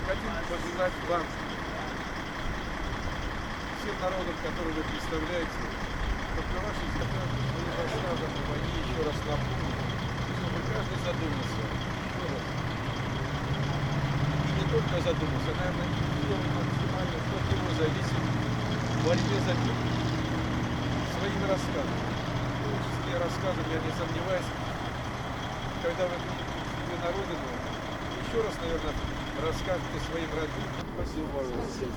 хотим пожелать вам, всем народам, которые вы представляете, чтобы ваши своим рассказом о войне еще раз напомнили, чтобы каждый задумался. И не только задумался, наверное, сделать максимально, что от него зависит в борьбе за мир. Своими рассказами. В том числе рассказами, я не сомневаюсь, когда вы будете на родину, еще раз, наверное, расскажете своим родителям. Спасибо большое.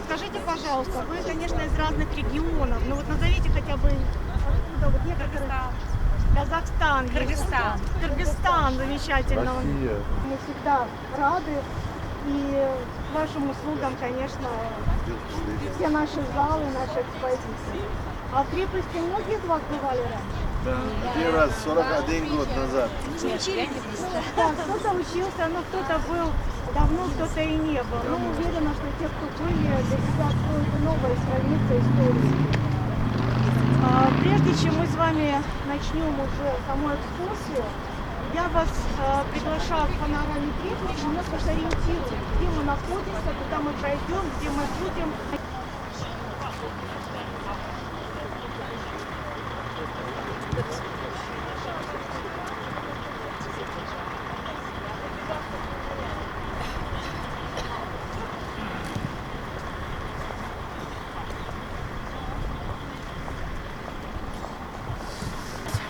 Скажите, пожалуйста, вы, конечно, из разных регионов, но вот назовите хотя бы откуда вот некоторые... Казахстан, Кыргызстан. Кыргызстан, замечательно. Россия. Мы всегда рады и вашим услугам, конечно, все наши залы, наши экспозиции. А в крепости многие из вас бывали раньше? Да, один раз, 41 год назад. Да, кто-то учился, но кто-то был давно, кто-то и не был. Но уверена, что те, кто были, для себя откроют новые страницы истории. Прежде чем мы с вами начнем уже саму экскурсию, я вас приглашаю в панораме крепости, немножко сориентируем, где мы находимся, куда мы пройдем, где мы будем.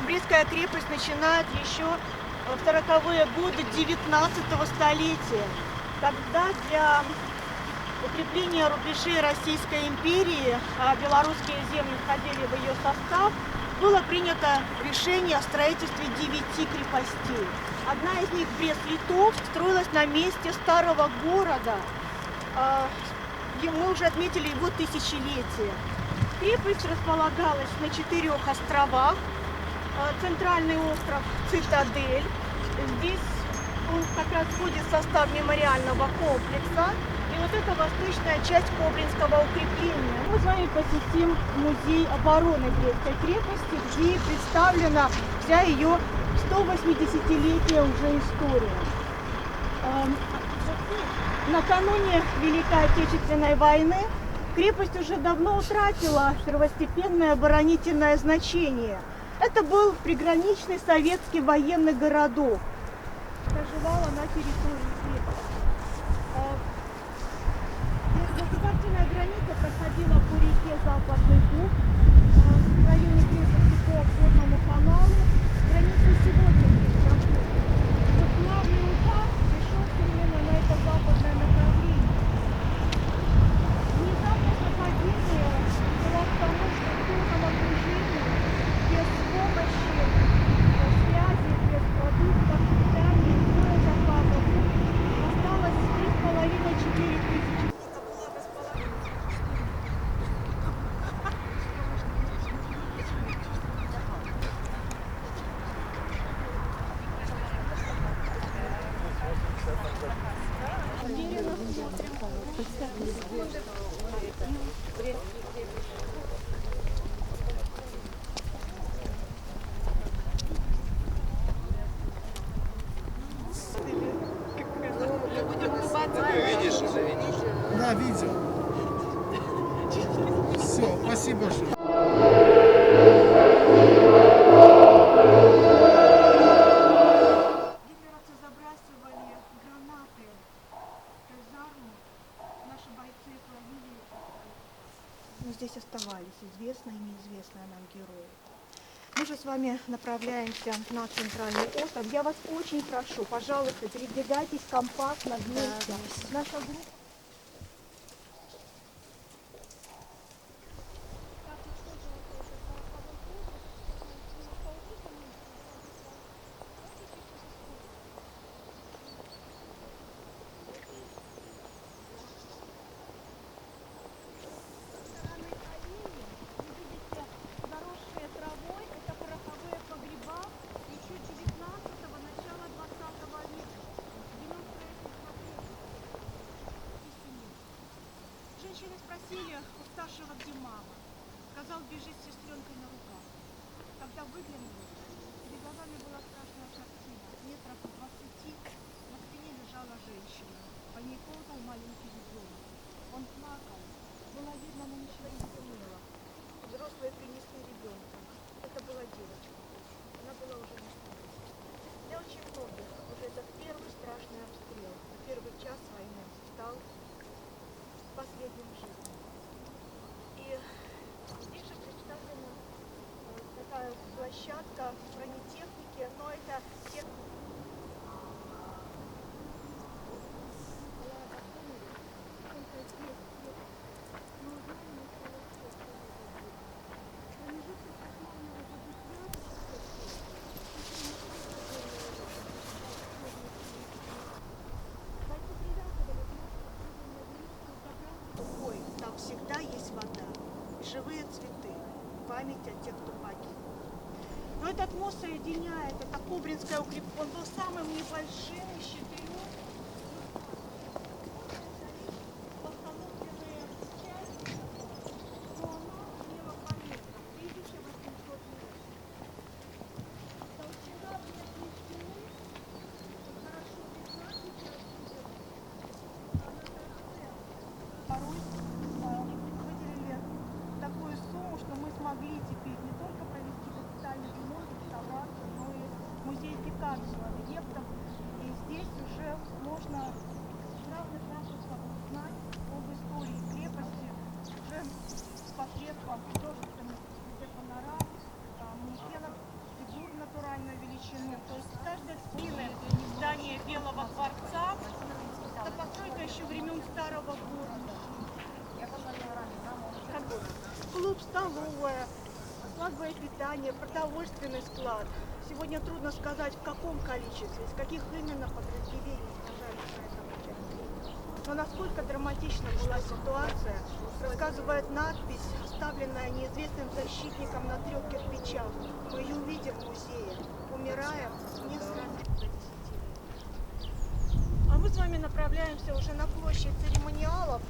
Брестская крепость начинает еще в 40-е годы 19 столетия, когда для укрепления рубежей Российской империи, белорусские земли входили в ее состав, было принято решение о строительстве 9 крепостей. Одна из них, Брест-Литовск, строилась на месте старого города. Мы уже отметили его тысячелетие. Крепость располагалась на 4 островах. Центральный остров Цитадель. Здесь он как раз входит в состав мемориального комплекса. И вот это восточная часть Коблинского укрепления. Мы с вами посетим музей обороны Брестской крепости, где представлена вся ее 180-летняя уже история. Накануне Великой Отечественной войны крепость уже давно утратила первостепенное оборонительное значение. Это был приграничный советский военный городок. Проживала на территории крепости. Государственная граница проходила по реке Западный Буг, в районе крепости по обводному каналу. Граница сегодня здесь проходит. Вот главный удар пришелся именно на это западное направление. Внезапность нападения была в том, что в полном окружении, без помощи, без связи, без продуктов, питания, боезапасов осталось 3,5-4 тысячи. Да, видел. Все, спасибо большое. Гитлеровцы забрасывали гранаты в казарму. Наши бойцы словили. Но здесь оставались известные и неизвестные нам герои. Мы же с вами направляемся на центральный остров. Я вас очень прошу, пожалуйста, передвигайтесь компактно вместе. Наша группа. спрашивала, где мама. Сказал, бежит с сестренкой на руках. Когда выглянули, перед глазами была страшная картина. Метров 20 на спине лежала женщина. По ней ползал маленький ребенок. Он плакал. Было видно, но ничего не поняла. Взрослые принесли ребенка. Это была девочка. Она была уже на смерти. Для очень многих вот этот первый страшный обстрел, первый час войны стал последним в жизни. И здесь же представлена такая площадка бронетехники, но это техника. Ой, там всегда есть вода, живые цветы, память о тех, кто погиб. Но этот мост соединяет, это Кубринское укрепление, он был самым небольшим из 4. Порой выделили такую сумму, что мы смогли теперь не только провести капитальный ремонт, реставрацию, но и музей Пикассо объектов. И здесь уже можно с разных ракурсов узнать об истории крепости уже посредством художественных панорам, манекенов, фигур натуральной величины. То есть каждая спины здания Белого дворца это постройка еще времен старого города. Клуб, столовая, склад боепитания, продовольственный склад. Сегодня трудно сказать, в каком количестве, из каких именно подразделений сражались на этом участке. Но насколько драматична была ситуация, рассказывает надпись, оставленная неизвестным защитником на 3 кирпичах. Мы ее увидим в музее. Умираем, не сразу. А мы с вами направляемся уже на площадь церемониалов.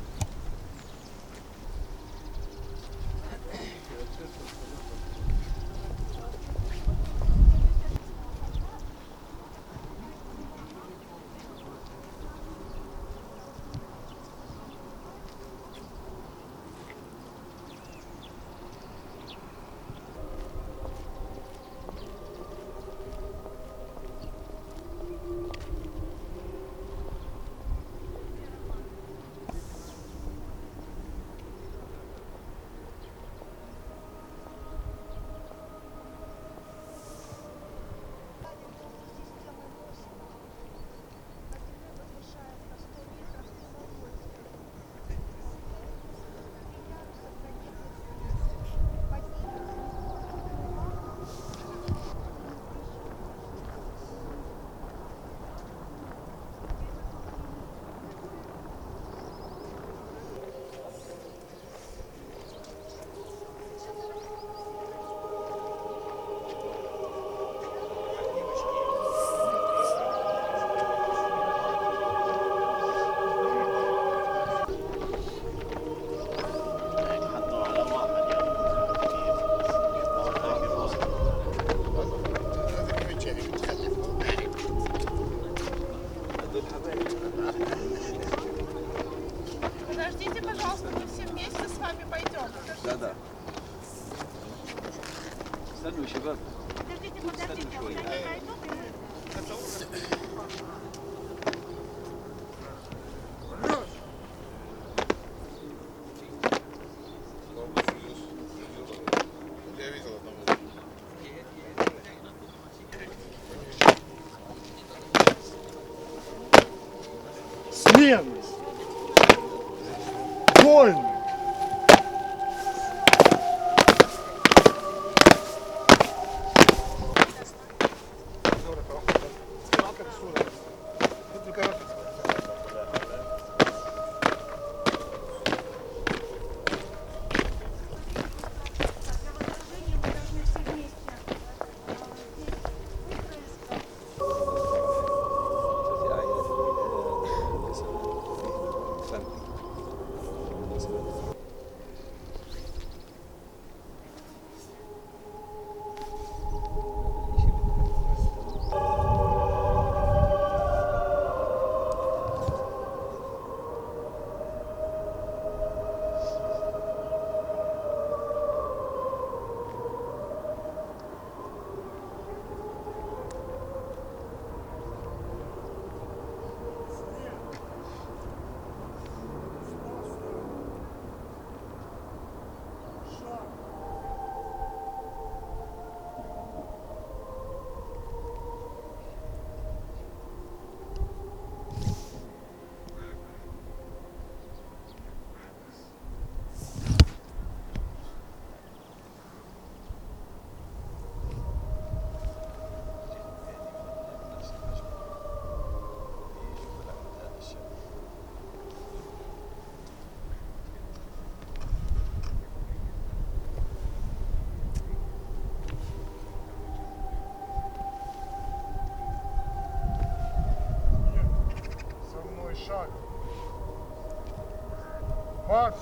Подождите, пожалуйста, мы все вместе с вами пойдем. Да. Следующий, да? Подождите, вот они пройдут, и мы... Я видел одного. Смелость! Вольно! шаг. Марш!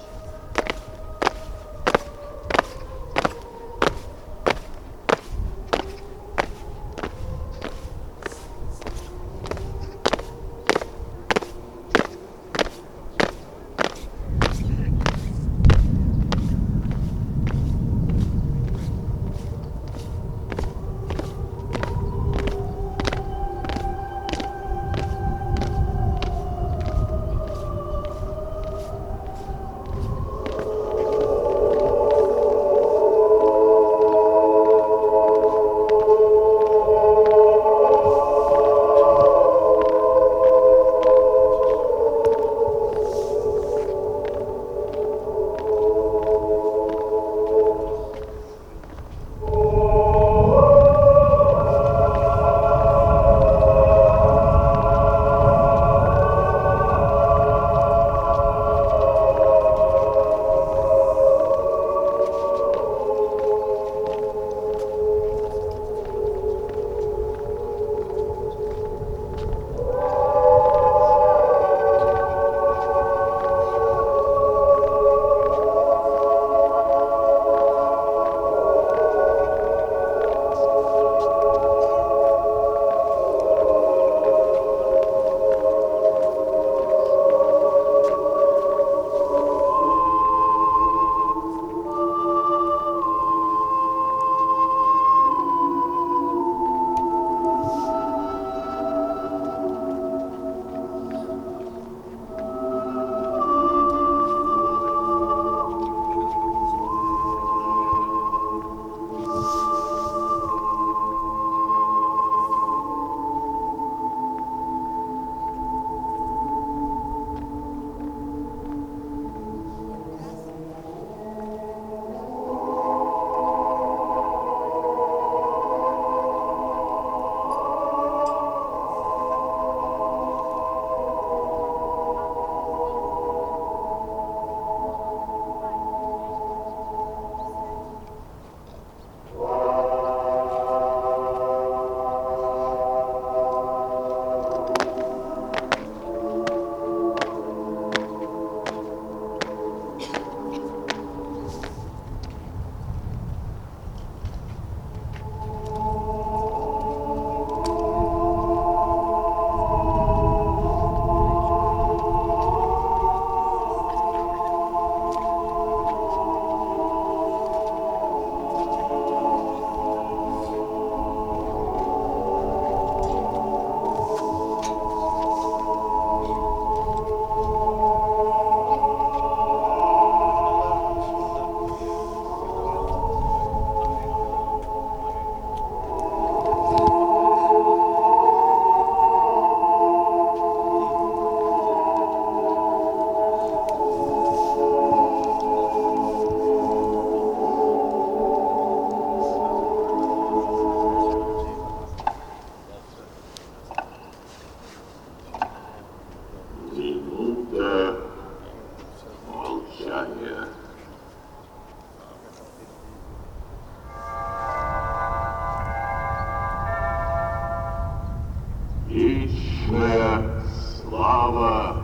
Вечная слава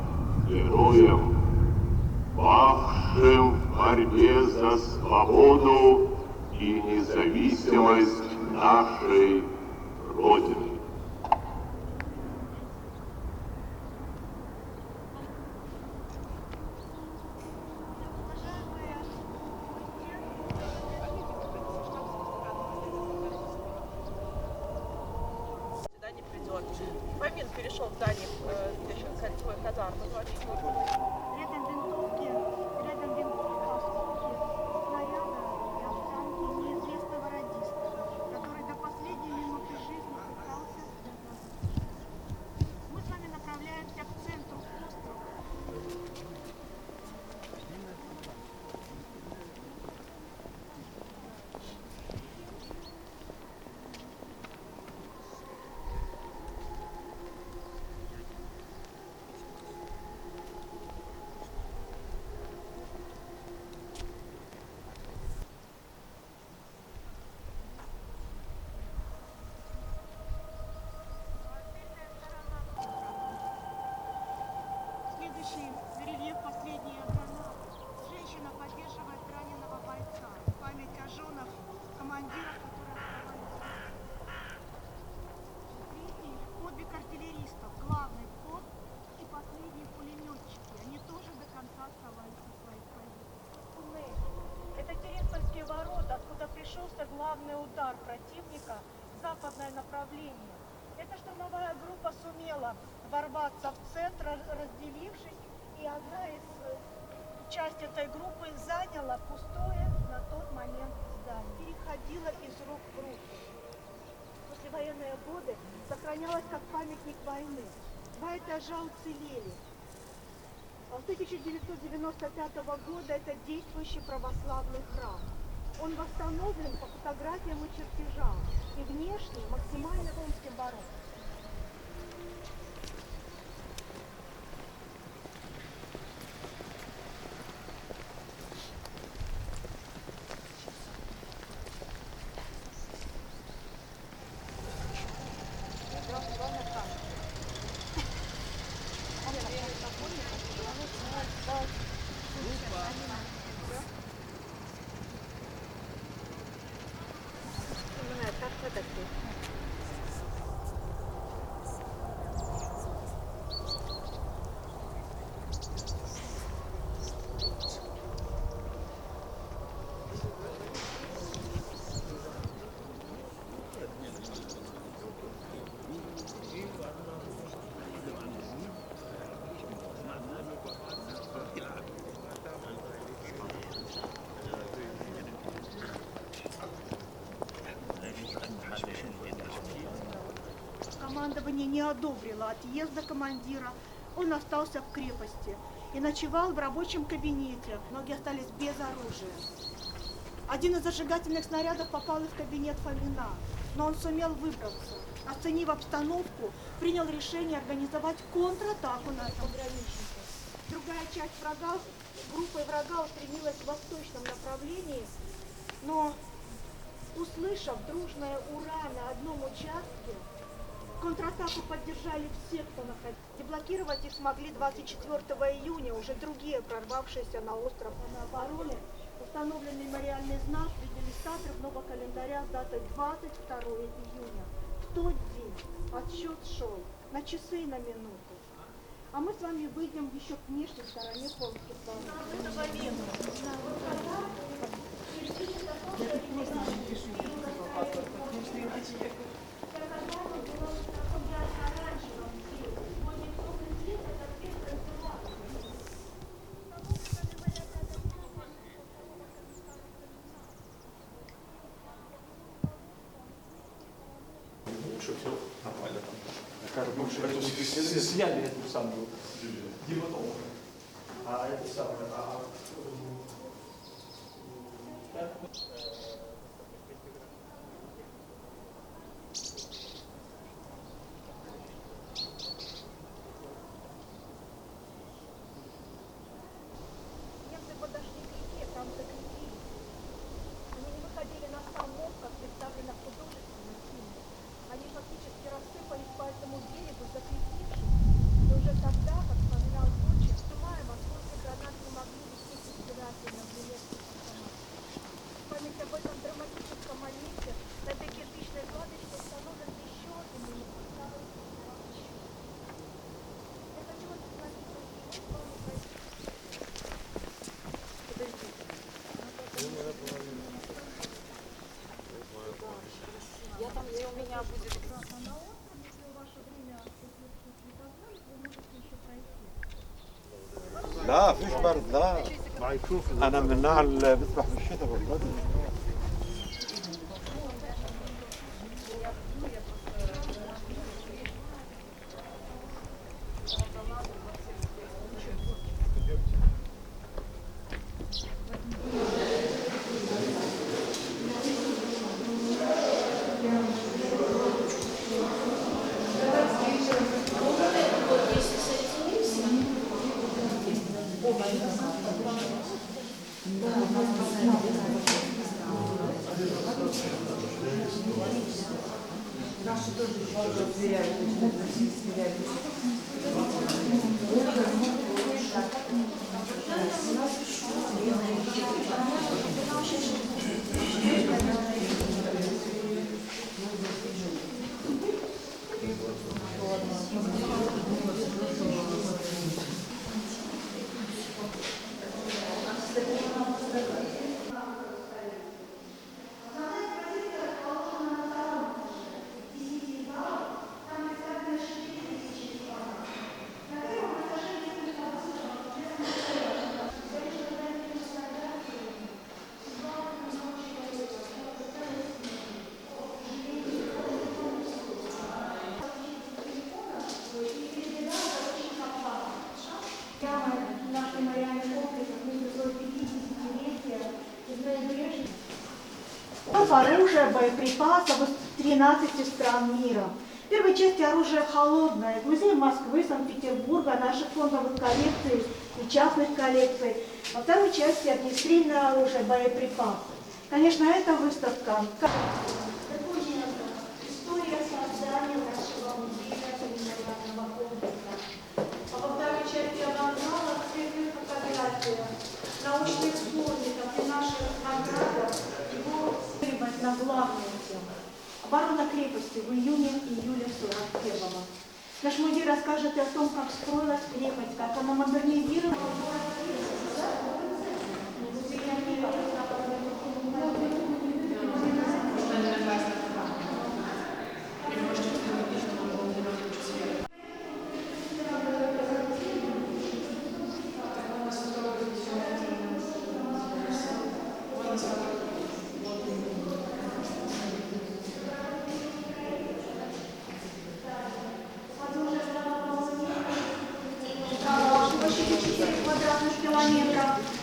героям, павшим в борьбе за свободу и независимость нашей Родины. Сюда не придет. Фомин перешел в здание, где сейчас кольцевой казармы. Рядом винтовки, осколки снаряда и останки неизвестного радиста, который до последней минуты жизни пытался главный удар противника в западное направление. Эта штурмовая группа сумела ворваться в центр, разделившись, и одна из часть этой группы заняла пустое на тот момент здание. Переходила из рук в руки. В послевоенные годы сохранялась как памятник войны. 2 этажа уцелели. А с 1995 года это действующий православный храм. Он восстановлен по фотографиям и чертежам. И внешне максимально русским барокко. Командование не одобрило отъезда командира. Он остался в крепости и ночевал в рабочем кабинете. Многие остались без оружия. Один из зажигательных снарядов попал в кабинет Фомина, но он сумел выбраться. Оценив обстановку, принял решение организовать контратаку на пограничников. Другая часть врага, группа врага устремилась в восточном направлении, но, услышав дружное «Ура» на одном участке, контратаку поддержали все, кто находился. Деблокировать их смогли 24 июня уже другие, прорвавшиеся на остров. На обороне установленный мемориальный знак в виде листа отрывного календаря с датой 22 июня. В тот день отсчет шел на часы и на минуты. А мы с вами выйдем еще к внешней стороне Холмских ворот. Что все нормально там. Сняли эту самую дивотовку. А это самое. Немцы подошли к реке, там закрепились. Они не выходили на сам мост, как представлено в художественном фильме. Они фактически рассыпались по этому берегу, закрепившись. И уже тогда, как вспоминал Гурчин, с мая московские гранаты не могли вести избирательно в немецких автоматах. В память об этом драматическом моменте на этой кирпичной кладочке установлен еще один мемориал. Я хочу вас спросить, с вами пройти. У меня будет. لا فيش برد لا انا من النوع اللي بسبح بالشتاء والبرد. Оружие, боеприпасов из 13 стран мира. В первой части оружие холодное. Музей Москвы, Санкт-Петербурга, наших фондовых коллекций и частных коллекций. Во второй части огнестрельное оружие, боеприпасы. Конечно, эта выставка. История создания нашего музея современного комплекса. А во второй части авангала цветные фотографии научных сборников и наших наградах его на главную тему. Оборона крепости в июне-июле 41-го. Наш музей расскажет и о том, как строилась крепость, как она модернизировала.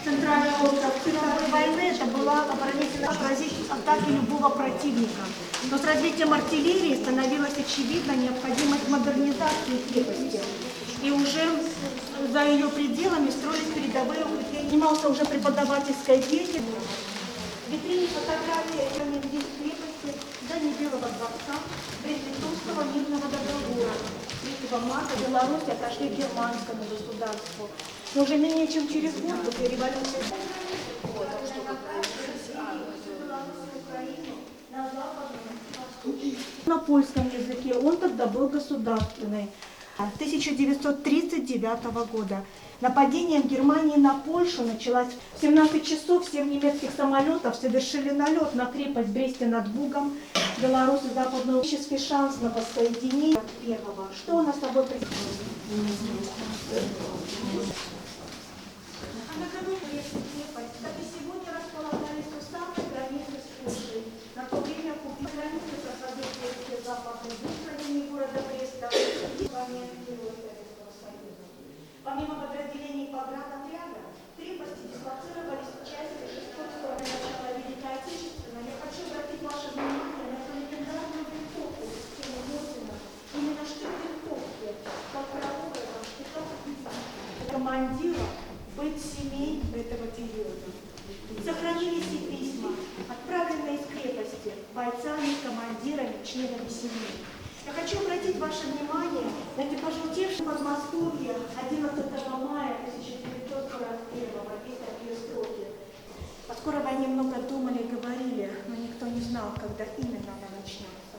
Центральный остров Первой войны это была оборонительная отразить атаки любого противника. Но с развитием артиллерии становилась очевидна необходимость модернизации крепости. И уже за ее пределами строились передовые укрепления. Занимался уже преподавательской деятельностью. В витрине фотографии здесь крепости, здание Белого дворца, Брest-Литовского мирного договора. 3 марта Беларусь отошли к германскому государству. Но уже менее чем через год после революции на польском языке, он тогда был государственный. 1939 года. Нападением Германии на Польшу началось в 17 часов. 7 немецких самолетов совершили налет на крепость Бресте над Бугом, Беларусь и Западную.Ический шанс на воссоединение первого. Что она собой представляет? А накануне крепость, как и сегодня, располагались у самой границы с Польшей. На то время купить границы проходил в Западной Буг, города Бреста, и момент Героя Советского Союза. Помимо подразделений погранотряда, в крепости дислоцировались части 6-й стороны начала Великой Отечественной. Я хочу обратить ваше внимание на эту легендарную винтовку системы Мосина. Именно штык винтовки, как проровывал штыков командира быть семей этого периода. Сохранились и письма, отправленные из крепости бойцами, командирами, членами семей. Я хочу обратить ваше внимание на эти пожелтевшие Подмосковье 11 мая 1941-го, из такие строки. О скорой войне много думали и говорили, но никто не знал, когда именно она начнется.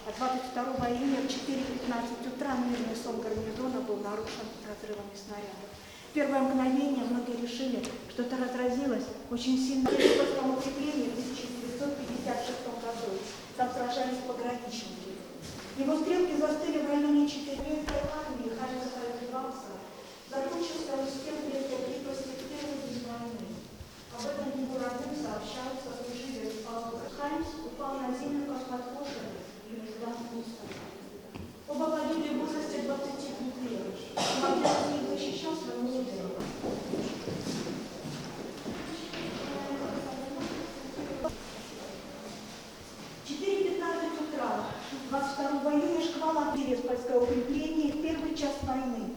А 22 июня в 4:15 утра мирный сон гарнизона был нарушен разрывами снарядов. В первое мгновение многие решили, что это разразилось очень сильно в Киевском укреплении в 1956 году. Там сражались пограничники. Его стрелки застыли в районе 4-й армии, Хайнца развивался. Закончился успех Брестской крепости в первый день войны. Об этом ему родным сообщают сослужители Павла. Хайнц упал на землю, как подкошенный, и издал пусто. Оба погибли в возрасте 22 лет. Один из них защищал свою родину. В 4:15 утра 22 июня шквала Тереспольское укрепление в первый час войны.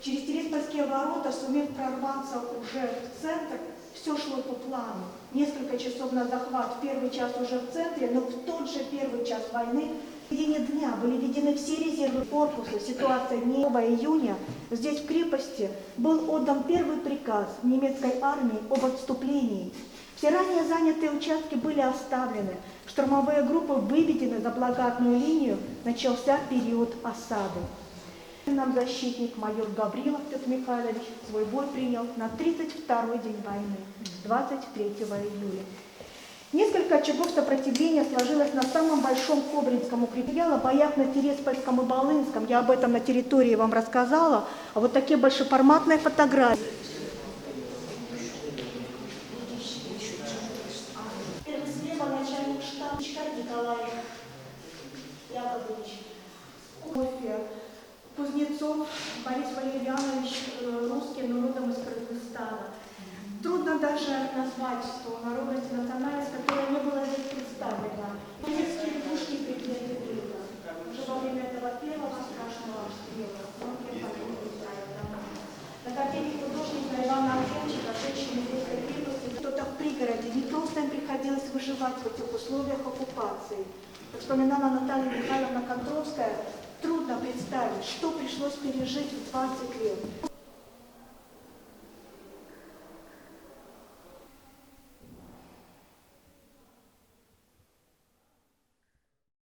Через Тереспольские ворота, сумев прорваться уже в центр, все шло по плану. Несколько часов на захват, в первый час уже в центре, но в тот же первый час войны в середине дня были введены все резервы корпуса. Ситуация не 2 июня. Здесь, в крепости, был отдан первый приказ немецкой армии об отступлении. Все ранее занятые участки были оставлены. Штурмовые группы выведены за блокадную линию. Начался период осады. Нам защитник майор Гаврилов Петр Михайлович свой бой принял на 32-й день войны, 23 июля. Несколько очагов сопротивления сложилось на самом большом Кобринском укреплении, о боях на Тереспольском и Болынском. Я об этом на территории вам рассказала. А вот такие большеформатные фотографии. Слева начальник штаба Николай Яковлевич. Кузнецов Борис Валерьянович, русский, но родом из Кыргызстана. Трудно даже назвать ту народность, национальность, которая не была здесь представлена. выживать в этих условиях оккупации. Как вспоминала Наталья Михайловна Кондровская, трудно представить, что пришлось пережить в 20 лет.